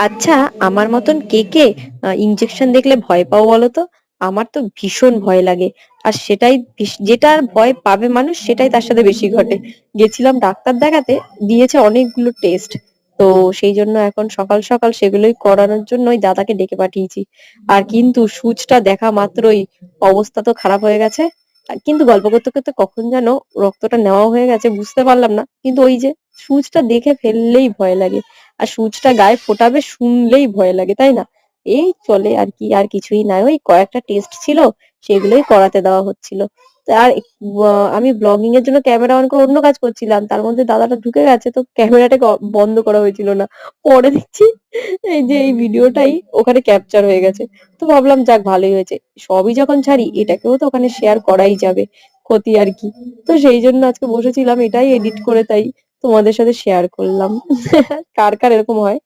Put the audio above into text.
আচ্ছা, আমার মতন কে কে ইনজেকশন দেখলে ভয় পাও বলো তো? আমার তো ভীষণ ভয় লাগে। আর সেটাই যেটার ভয় পাবে মানুষ সেটাই তার সাথে বেশি ঘটে। গেছিলাম ডাক্তার দেখাতে, দিয়েছে অনেকগুলো টেস্ট। তো সেই জন্য এখন সকাল সকাল সেগুলোই করানোর জন্য ওই দাদাকে ডেকে পাঠিয়েছি। আর কিন্তু সূচটা দেখা মাত্রই অবস্থা তো খারাপ হয়ে গেছে। আর কিন্তু গল্প করতে করতে কখন যেন রক্তটা নেওয়া হয়ে গেছে বুঝতে পারলাম না, কিন্তু ওই যে সূচটা দেখে ফেললেই ভয় লাগে। আর সূচটা গায়ে ফোটাবে শুনলেই ভয় লাগে, তাই না? এই চলে আর কি, আর কিছুই নাই, ওই কয়েকটা টেস্ট ছিল সেগুলোই করাতে দেওয়া হচ্ছিল। তা আর আমি ব্লগিং এর জন্য ক্যামেরা অন করে অন্য কাজ করছিলাম, তার মধ্যে দাদাটা ঢুকে গেছে, তো ক্যামেরাটাকে বন্ধ করা হয়েছিল না। পরে দেখছি এই যে এই ভিডিওটাই ওখানে ক্যাপচার হয়ে গেছে। তো ভাবলাম যাক ভালোই হয়েছে, সবই যখন ছাড়ি এটাকেও তো ওখানে শেয়ার করাই যাবে, ক্ষতি আর কি। তো সেই জন্য আজকে বসেছিলাম এটাই এডিট করে, তাই তোমাদের সাথে শেয়ার করলাম। কার কার এরকম হয়?